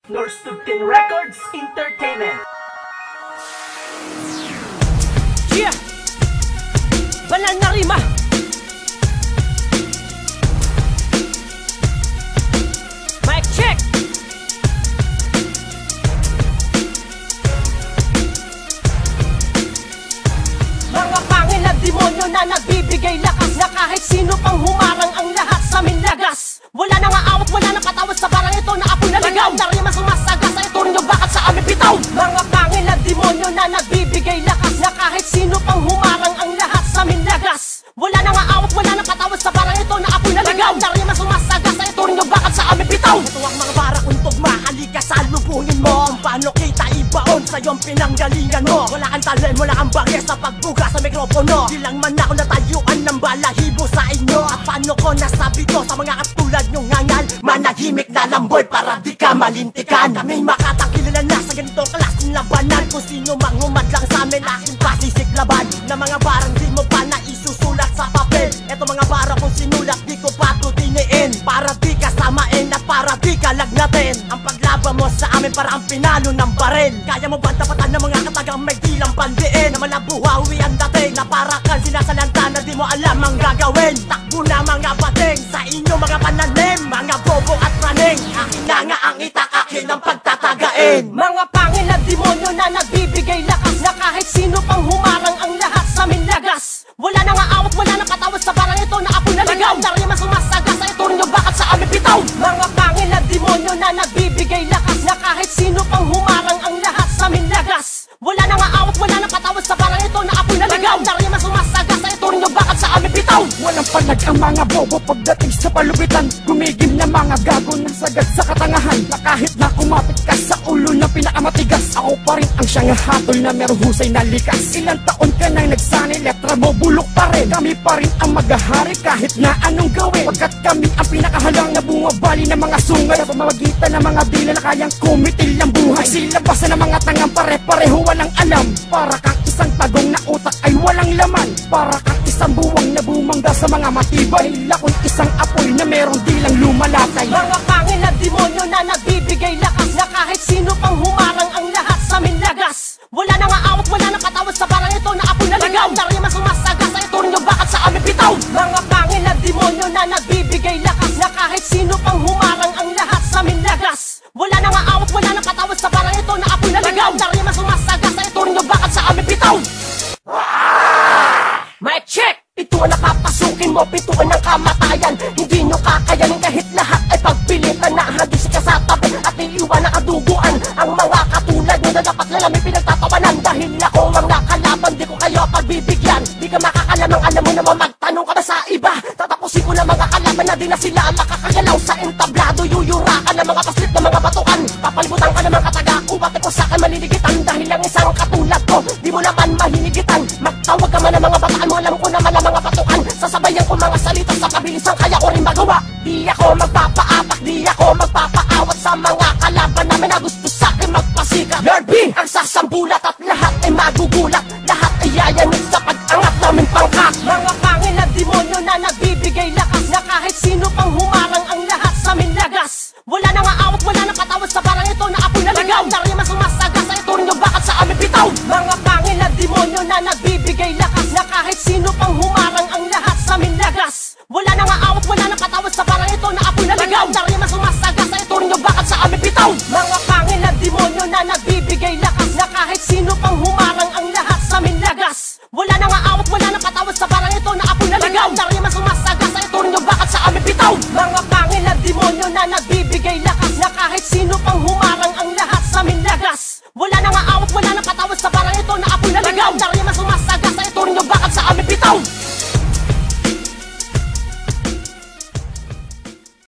Norstubten Records Entertainment. Yeah! Banal na rima! Mic check! Mga pangil na demonyo na nagbibigay lakas, na kahit sino pang humarang ang lahat sa amin lagas. Wala na nga awat, wala na patawad sa barang ito na apoy na ligaw. Narima sumasagas sa ito rin yung bakit sa amin bitaw. Mga pangil na demonyo na nagbibigay lakas, na kahit sino pang humarang ang lahat sa amin lagas. Wala na nga awat, wala na patawad sa barang ito na apoy na ligaw. Narima sumasagas sa ito rin yung bakit sa amin bitaw. Ito ang mga bara kung tugma, halika sa lubungin mo. Kung paano kita ibaon sa iyong pinanggalingan mo. Wala kang talent, wala kang bagay sa pagbuga sa mikropono. Di lang man ako natayuan ng balahibo sa inyo. At paano ko nasabi to sa mga katulad nyong ngangal? Manahimik na lamboy para di ka malintikan. Kaming makatakilala na sa ganitong klaseng labanan. Kung sino mang humadlang sa amin, aking pasisiglaban. Na mga barang di mo pa na isusulat sa papel. Eto mga bara kung sinulat, di ko pa tutiniin. Para di ka samain at para di ka lagnatin. Ang paglaban mo sa amin para ang pinalo ng baril. Kaya mo ba tapatan ng mga katagang may dilang bandiin? Na malabuhawi ang dating, na para kang sinasalanta na di mo alam ang gagawin. Takbo na mga bating sa inyo mga pananim, mga bobo at praning. Akin na nga ang itak, akin ang pagtatagain. Mga pangil na demonyo na nagbibigay lakas, na kahit sino pang humarang ang lahat sa amin lagas. Wala na nga awat, wala na patawad sa barang ito na apoy na ligaw. Narima sumasagas sa ito rin yung bakit sa amin bitaw. Mga pangil na demonyo na nagbibigay lakas, na kahit sino pang humarang ang lahat sa amin lagas. Wala na nga awat, wala na patawad sa barang ito na apoy na ligaw. Narima sumasagas sa ito rin yung bakit sa amin bitaw. Walang palag ang mga bobo pagdating sa palupitan. Gumigim na mga gago ng sagad sa katangahan. Na kahit na kumapit ka sa ulo na pinakamatigas, ako pa rin ang siyang hatol na merong husay na likas. Ilang taon ka nang nagsanay, letra mo bulok pa rin. Kami pa rin ang maghahari kahit na anong gawin. Pagkat kami ang pinakahalang na bumabali ng mga sungay. Sa pamamagitan ng mga dila na kayang kumitil ng buhay. Silabasan ng mga tangang pare-pareho walang alam. Para kang isang tagong na utak ay walang laman. Para kang isang buwang na bumangga sa mga matibay. Lakon isang apoy na merong dilang lumalatay. Mga pangil na demonyo na nagbibigay lakas, na kahit sino pang humarang ang lahat sa amin lagas. Wala na nga awat, wala na patawad sa barang ito na apoy na ligaw. Narima sumasagas sa ito rin yung bakit sa amin bitaw. Mga pangil na demonyo na nagbibigay lakas, na kahit sino pang humarang ang lahat sa amin lagas. Wala na nga awat, wala na patawad sa barang ito na apoy na ligaw. Narima sumasagas sa ito rin yung bakit sa amin bitaw. Mic check! Ito ang nakapasukin mo, pituan ng kamatayan. Hindi nyo kakayanin kahit lahat ay pagpilitan. Na hadis ka sa tabi at iiwan na kaduguan. Ang mga katulad nyo na dapat lalamig pinagtatawanan. Dahil ako ang nakalaban, di ko kayo pagbibigyan. Di ka makakalamang, alam mo naman magtanong ka ba sa iba. Tatapusin ko na mga kalaban na di na sila makakagalaw. Sa entablado, yuyurakan ng mga paslit na mga batukan. Papalibutan ka naman kataga ko, pati ko sa akin maliligitan. Dahil ang isang katulad ko, di mo naman mahinigitan. Magtawag ka man ng mga bataan mo, alam ko naman ang mga batukan. Sasabayan ko mga salita sa kabilisan, kaya ko rin magawa. Di ako magpapaapak, di ako magpapaawat sa mga kalaban namin na gusto sa akin magpasikat. Lord B, ang sasambulat at lahat ay magugulat. Lahat ay yayanig sa pag-angat namin pangkat. Mga pangil na demonyo na nagbibigay lakas, na kahit sino pang humarang ang lahat sa amin lagas. Wala na nga awat, wala na patawad sa barang ito na apoy na ligaw. Narima sumasagas sa ito rin yung bakit sa amin bitaw. Mga pangil na demonyo na nagbibigay lakas, na kahit sino pang humarang ang lahat sa amin lagas. Wala na nga awat, wala na patawad sa barang ito na apoy na ligaw. Narima sumasagas sa ito rin yung bakit sa amin bitaw. Mga pangil na demonyo na nagbibigay lakas, na kahit sino pang humarang ang lahat sa amin lagas. Wala na nga awat, wala na patawad sa barang ito na apoy na ligaw. Narima sumasagas sa ito rin yung bakit sa amin bitaw. Mga pangil na demonyo na nagbibigay lakas, na kahit sino pang humarang ang lahat sa amin lagas. Wala na nga awat, wala na patawad sa barang ito na apoy na ligaw. Narima sumasagas sa ito rin yung bakit sa amin bitaw.